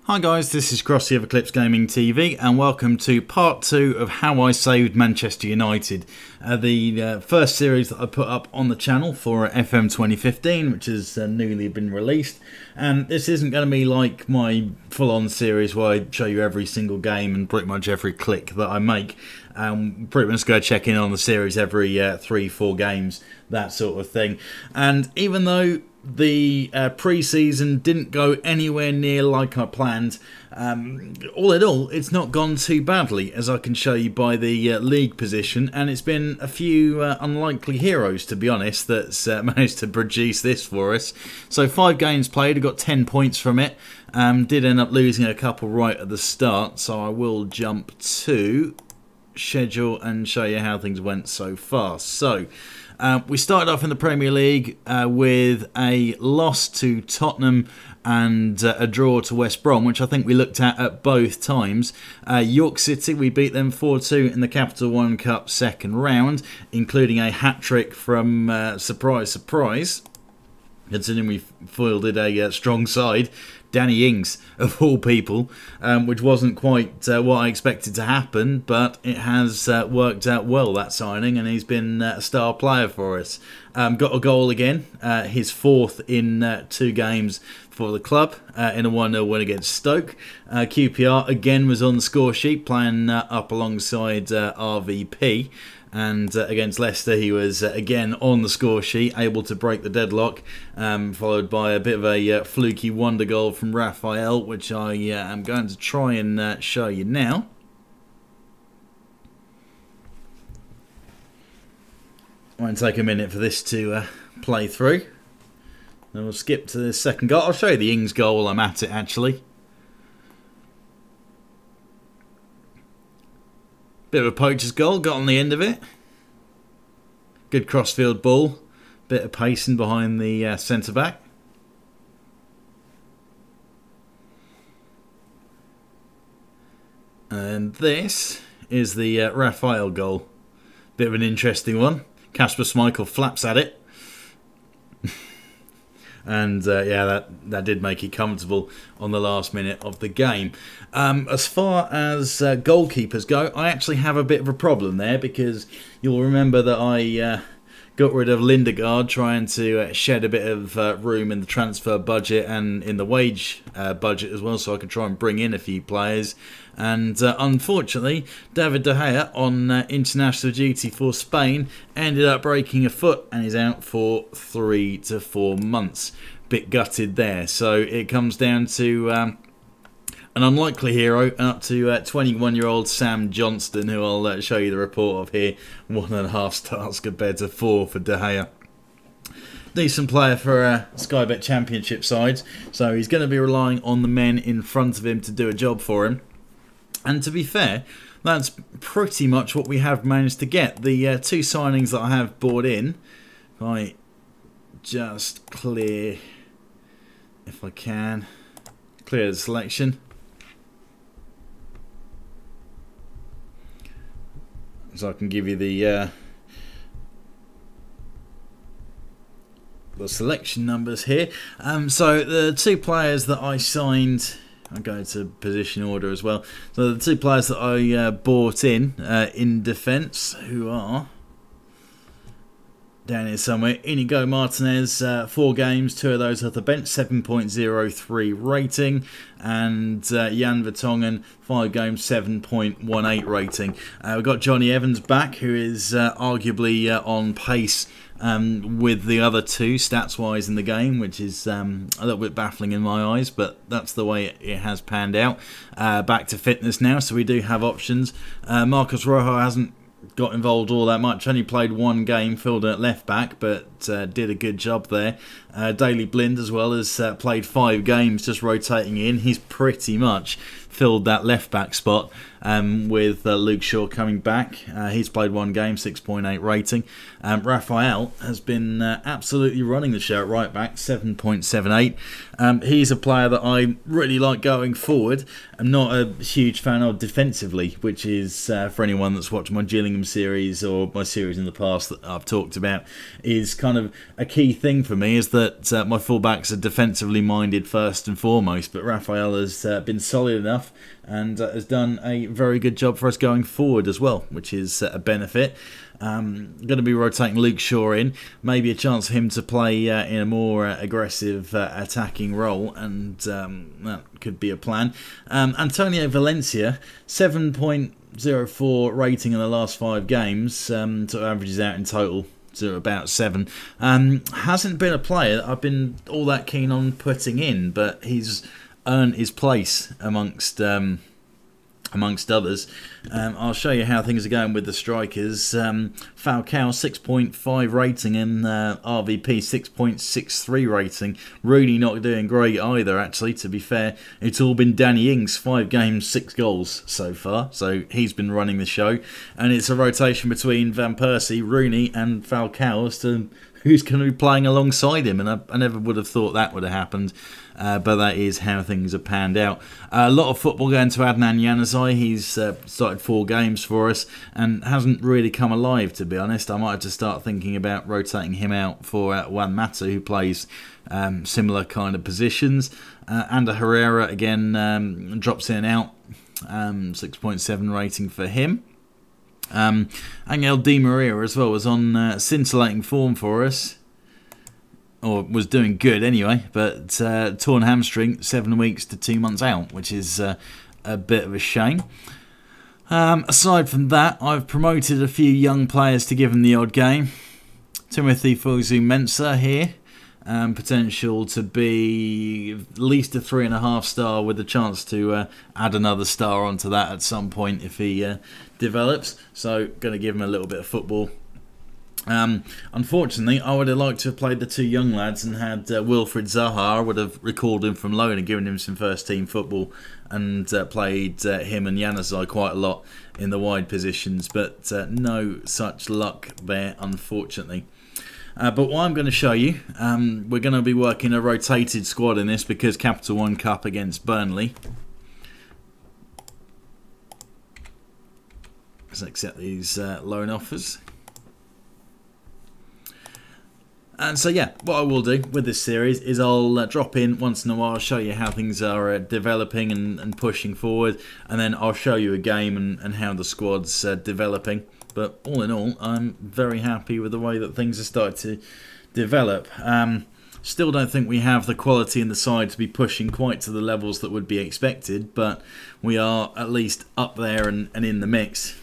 Hi guys, this is Crossy of Eclipse Gaming TV and welcome to part 2 of how I saved Manchester United. The first series that I put up on the channel for FM 2015, which has newly been released. And this isn't going to be like my full-on series where I show you every single game and pretty much every click that I make. Pretty much go check in on the series every 3-4 games, that sort of thing. And even though the pre-season didn't go anywhere near like I planned, all in all it's not gone too badly, as I can show you by the league position, and it's been a few unlikely heroes, to be honest, that's managed to produce this for us. So 5 games played, I got 10 points from it. Did end up losing a couple right at the start, so I will jump to schedule and show you how things went so far. So we started off in the Premier League with a loss to Tottenham and a draw to West Brom, which I think we looked at both times. York City, we beat them 4-2 in the Capital One Cup second round, including a hat-trick from, surprise, surprise, considering we fielded a strong side, Danny Ings, of all people, which wasn't quite what I expected to happen, but it has worked out well, that signing, and he's been a star player for us. Got a goal again, his 4th in 2 games for the club, in a 1-0 win against Stoke. QPR again was on the score sheet, playing up alongside RVP. And against Leicester, he was again on the score sheet, able to break the deadlock, followed by a bit of a fluky wonder goal from Raphael, which I am going to try and show you now. Won't take a minute for this to play through. Then we'll skip to the second goal. I'll show you the Ings goal while I'm at it, actually. Bit of a poacher's goal, got on the end of it. Good crossfield ball. Bit of pacing behind the centre-back. And this is the Raphael goal. Bit of an interesting one. Kasper Schmeichel flaps at it. And yeah, that did make it comfortable on the last minute of the game. As far as goalkeepers go, I actually have a bit of a problem there, because you'll remember that I got rid of Lindegaard, trying to shed a bit of room in the transfer budget and in the wage budget as well, so I could try and bring in a few players. And unfortunately, David De Gea, on international duty for Spain, ended up breaking a foot and is out for 3 to 4 months. Bit gutted there. So it comes down to an unlikely hero, up to 21-year-old Sam Johnston, who I'll show you the report of here. 1.5 stars compared to 4 for De Gea. Decent player for Sky Bet Championship sides, so he's going to be relying on the men in front of him to do a job for him. And to be fair, that's pretty much what we have managed to get. The 2 signings that I have bought in, if I just clear, if I can, clear the selection. So I can give you the selection numbers here. So the 2 players that I signed, I'll go to position order as well. So the 2 players that I bought in defence, who are down here somewhere. Inigo Martinez, 4 games, 2 of those off the bench, 7.03 rating. And Jan Vertonghen, 5 games, 7.18 rating. We've got Johnny Evans back, who is arguably on pace with the other 2 stats-wise in the game, which is a little bit baffling in my eyes, but that's the way it has panned out. Back to fitness now, so we do have options. Marcos Rojo hasn't got involved all that much, only played 1 game, filled at left back, but did a good job there. Daley Blind as well has played 5 games, just rotating in. He's pretty much filled that left back spot with Luke Shaw coming back. He's played one game, 6.8 rating. Raphael has been absolutely running the show at right back, 7.78. He's a player that I really like going forward. I'm not a huge fan of defensively, which is, for anyone that's watched my Gillingham series or my series in the past that I've talked about, is kind of a key thing for me, is that my fullbacks are defensively minded first and foremost. But Raphael has been solid enough and has done a very good job for us going forward as well, which is a benefit. Going to be rotating Luke Shaw in, maybe a chance for him to play in a more aggressive attacking role, and that could be a plan. Antonio Valencia, 7.04 rating in the last 5 games, so averages out in total to about 7. Hasn't been a player that I've been all that keen on putting in, but he's earned his place amongst others. I'll show you how things are going with the strikers. Falcao, 6.5 rating, and RVP, 6.63 rating. Rooney not doing great either, actually, to be fair. It's all been Danny Ings, 5 games, 6 goals so far, so he's been running the show. And it's a rotation between Van Persie, Rooney and Falcao as to who's going to be playing alongside him, and I never would have thought that would have happened, but that is how things have panned out. A lot of football going to Adnan Januzaj. He's started 4 games for us and hasn't really come alive, to be honest. I might have to start thinking about rotating him out for Juan Mata, who plays similar kind of positions. Ander Herrera, again, drops in and out, 6.7 rating for him. Angel Di Maria as well was on scintillating form for us, or was doing good anyway, but torn hamstring, 7 weeks to 2 months out, which is a bit of a shame. Aside from that, I've promoted a few young players to give them the odd game. Timothy Fosu-Mensah here, potential to be at least a 3.5 star, with a chance to add another star onto that at some point if he develops. So going to give him a little bit of football. Unfortunately, I would have liked to have played the 2 young lads and had Wilfried Zaha. I would have recalled him from loan and given him some first team football, and played him and Januzaj quite a lot in the wide positions, but no such luck there, unfortunately. But what I'm going to show you, we're going to be working a rotated squad in this because Capital One Cup against Burnley. Let's accept these loan offers. And so yeah, what I will do with this series is I'll drop in once in a while, show you how things are developing and pushing forward, and then I'll show you a game and how the squad's developing. But all in all, I'm very happy with the way that things have started to develop. Still don't think we have the quality in the side to be pushing quite to the levels that would be expected, but we are at least up there and in the mix.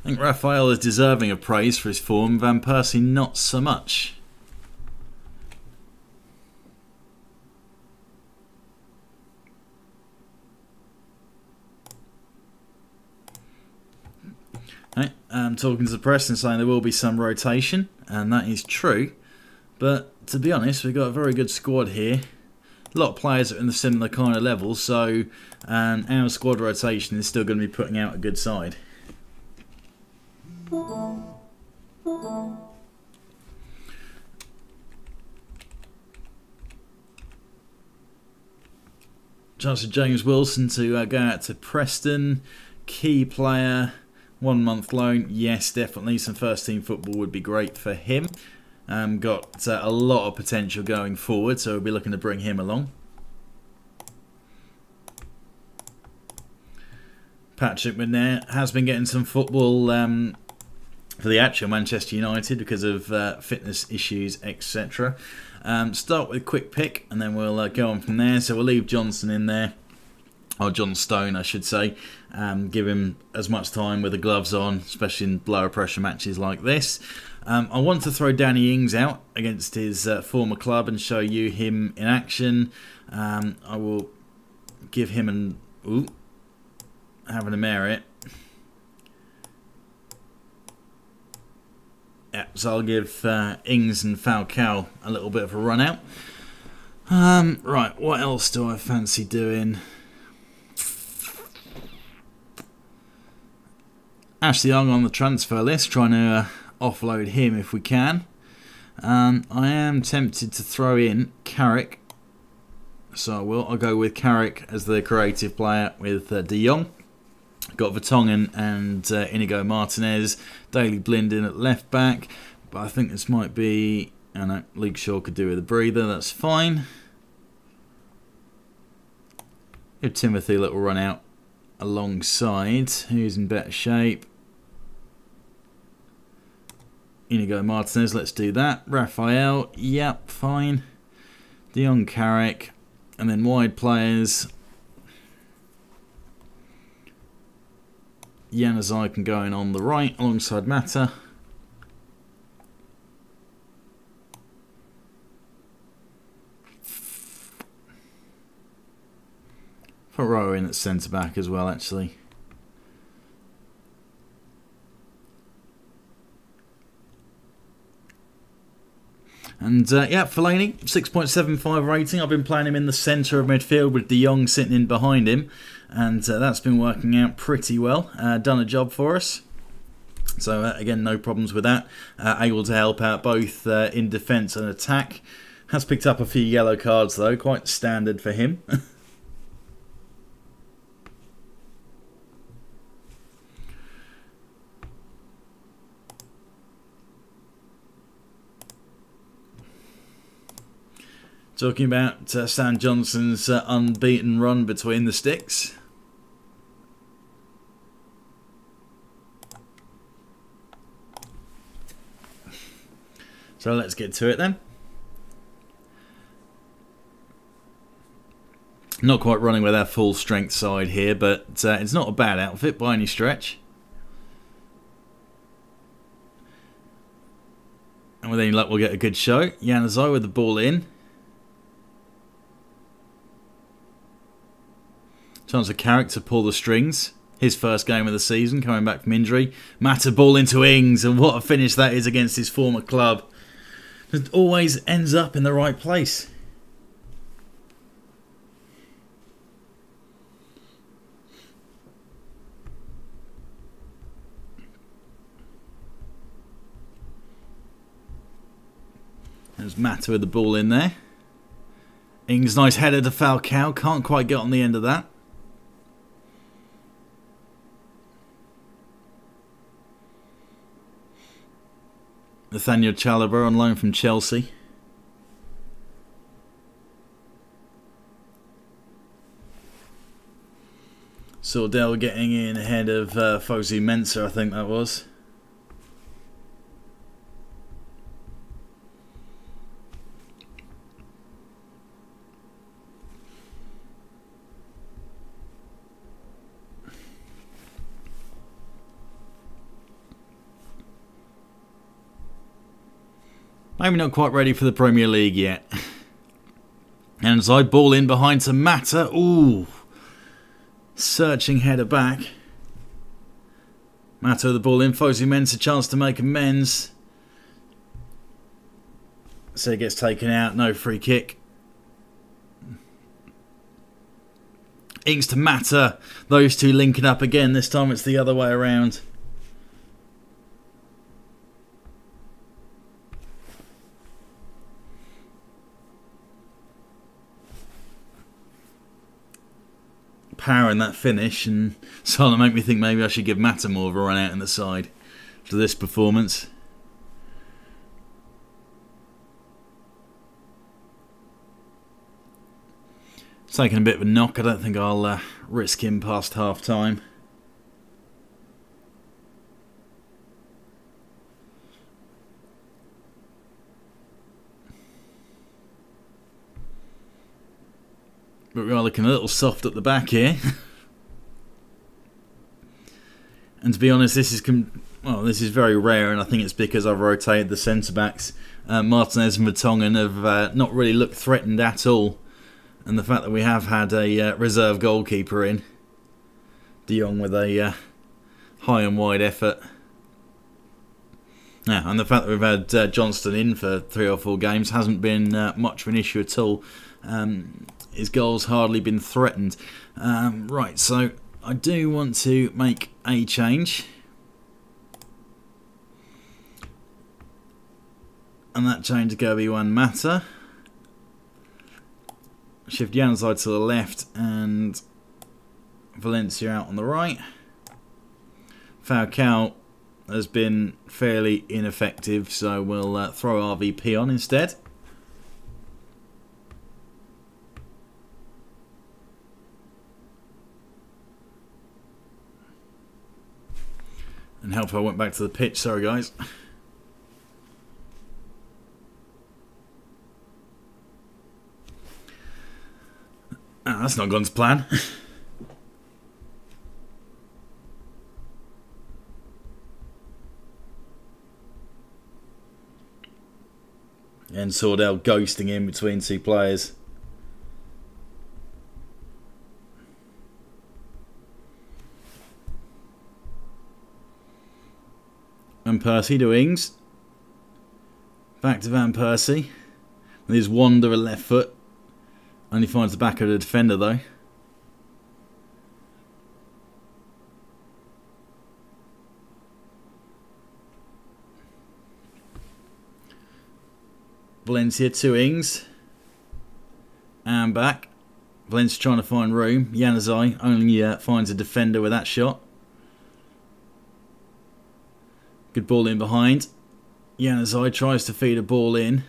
I think Raphael is deserving of praise for his form, Van Persie not so much. Right, I'm talking to the press and saying there will be some rotation, and that is true. But to be honest, we've got a very good squad here. A lot of players are in the similar kind of level, so our squad rotation is still going to be putting out a good side. Chance of James Wilson to go out to Preston. Key player, 1 month loan. Yes, definitely some first team football would be great for him. Got a lot of potential going forward, so we'll be looking to bring him along. Patrick McNair has been getting some football for the actual Manchester United because of fitness issues, etc. Start with a quick pick and then we'll go on from there. So we'll leave Johnson in there, or John Stone I should say, give him as much time with the gloves on, especially in lower pressure matches like this. I want to throw Danny Ings out against his former club and show you him in action. I will give him an... Ooh, having a merit. Yeah, so I'll give Ings and Falcao a little bit of a run out. Right, what else do I fancy doing? Ashley Young on the transfer list, trying to offload him if we can. I am tempted to throw in Carrick, so I'll go with Carrick as the creative player with De Jong. Got Vertonghen and Inigo Martinez, Daley Blind in at left back, but I think this might be... I know Luke Shaw could do with a breather, that's fine. Give Timothy a little run out alongside. Who's in better shape? Inigo Martinez, let's do that. Raphael, yep, fine. De Jong, Carrick, and then wide players. Januzaj can go in on the right alongside Mata. Put Rowe in at centre back as well, actually. And yeah, Fellaini, 6.75 rating. I've been playing him in the centre of midfield with De Jong sitting in behind him. And that's been working out pretty well. Done a job for us. So again, no problems with that. Able to help out both in defence and attack. Has picked up a few yellow cards though, quite standard for him. Talking about Stan Johnson's unbeaten run between the sticks. So let's get to it then. Not quite running with our full strength side here, but it's not a bad outfit by any stretch. And with any luck we'll get a good show. Januzaj with the ball in. Chance for Carrick to pull the strings. His first game of the season, coming back from injury. Mata ball into Ings, and what a finish that is against his former club. It always ends up in the right place. There's Mata with the ball in there. Ings, nice header to Falcao. Can't quite get on the end of that. Nathaniel Chalobah on loan from Chelsea. Sordell getting in ahead of Fosu Mensah, I think that was. Maybe not quite ready for the Premier League yet. And as I ball in behind to Mata. Ooh. Searching header back. Mata with the ball in. Fosu Mensah, a chance to make amends. So it gets taken out. No free kick. Ings to Mata. Those two linking up again. This time it's the other way around. Power in that finish, and starting to make me think maybe I should give Mata more of a run out in the side for this performance. It's taking a bit of a knock. I don't think I'll risk him past half time. But we are looking a little soft at the back here. And to be honest, this is very rare, and I think it's because I've rotated the centre backs. Martinez and Vertonghen have not really looked threatened at all And the fact that we have had a reserve goalkeeper in, De Jong, with a high and wide effort. Yeah, and the fact that we've had Johnston in for 3 or 4 games hasn't been much of an issue at all. His goal's hardly been threatened. Right, so I do want to make a change. And that change is going to be Juan Mata. Shift Januzaj to the left and Valencia out on the right. Falcao has been fairly ineffective, so we'll throw RVP on instead. And help I went back to the pitch, sorry guys. Oh, that's not gone to plan. And Sordell ghosting in between 2 players. Van Persie to Ings. Back to Van Persie. With his wanderer left foot. Only finds the back of the defender though. Valencia to Ings. And back. Valencia trying to find room. Januzaj only finds a defender with that shot. Good ball in behind. Januzaj tries to feed a ball in.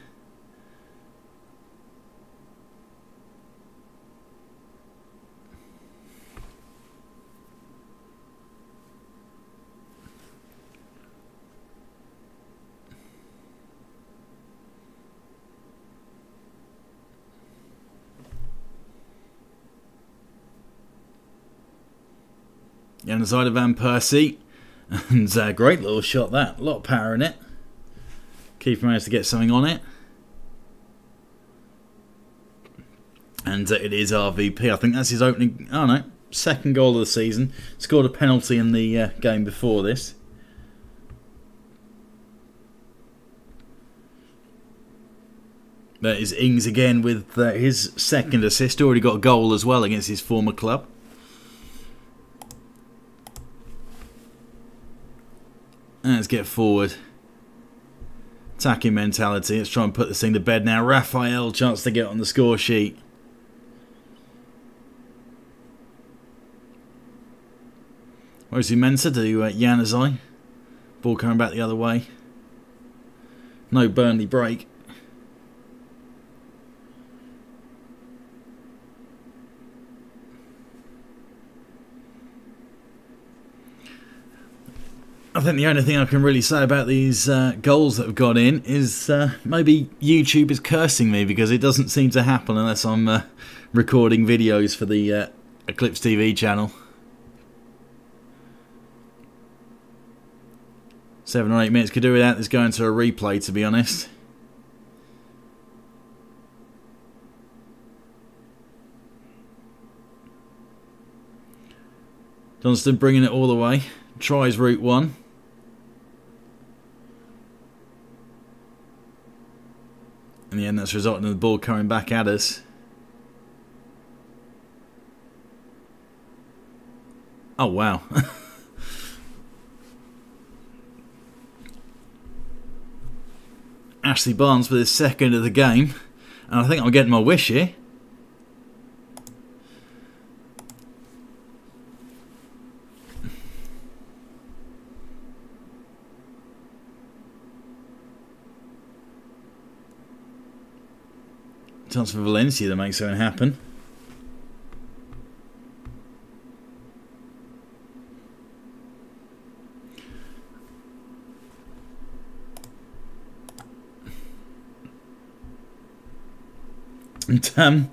Januzaj to Van Persie. And a great little shot that. A lot of power in it. Keeper managed to get something on it. And it is RVP. I think that's his opening, oh no, second goal of the season. Scored a penalty in the game before this. That is Ings again with his second assist. Already got a goal as well against his former club. Let's get forward. Attacking mentality. Let's try and put this thing to bed now. Raphael, chance to get on the score sheet. Where's he Mensah to Januzaj? Ball coming back the other way. No Burnley break. I think the only thing I can really say about these goals that have gone in is maybe YouTube is cursing me, because it doesn't seem to happen unless I'm recording videos for the Eclipse TV channel. 7 or 8 minutes. Could do without this going to a replay, to be honest. Johnston bringing it all the way. Tries route 1. In the end, that's resulting in the ball coming back at us. Oh, wow. Ashley Barnes for his second of the game. And I think I'm getting my wish here. Chance for Valencia to make something happen. And,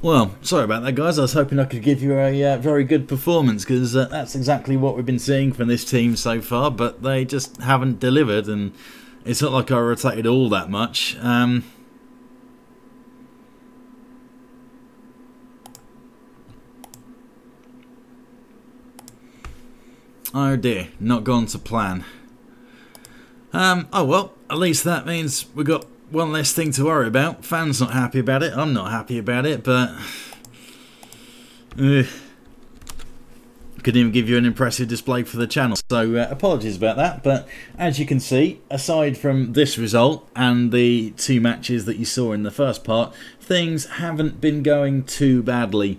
well, sorry about that, guys. I was hoping I could give you a very good performance, because that's exactly what we've been seeing from this team so far, but they just haven't delivered, and it's not like I rotated all that much. Oh dear, not gone to plan. Oh well, at least that means we've got one less thing to worry about. Fans not happy about it, I'm not happy about it, but... couldn't even give you an impressive display for the channel, so apologies about that. But as you can see, aside from this result and the 2 matches that you saw in the first part, things haven't been going too badly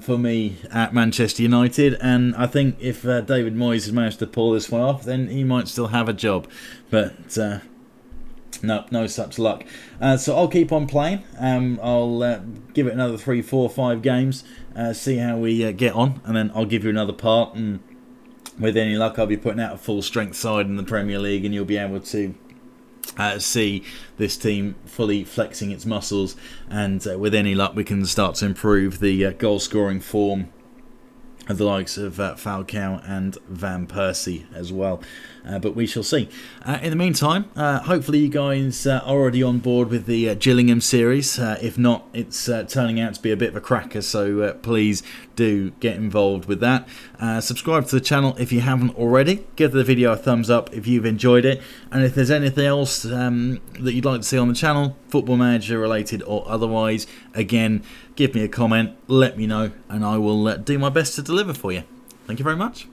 for me at Manchester United, and I think if David Moyes has managed to pull this one off, then he might still have a job, but no such luck. So I'll keep on playing. I'll give it another 3, 4, 5 games, see how we get on, and then I'll give you another part, and with any luck I'll be putting out a full strength side in the Premier League, and you'll be able to see this team fully flexing its muscles, and with any luck we can start to improve the goal scoring form of the likes of Falcao and Van Persie as well. But we shall see. In the meantime, hopefully you guys are already on board with the Gillingham series. If not, it's turning out to be a bit of a cracker, so please do get involved with that. Subscribe to the channel if you haven't already. Give the video a thumbs up if you've enjoyed it. And if there's anything else that you'd like to see on the channel, Football Manager related or otherwise, again, give me a comment, let me know, and I will do my best to deliver for you. Thank you very much.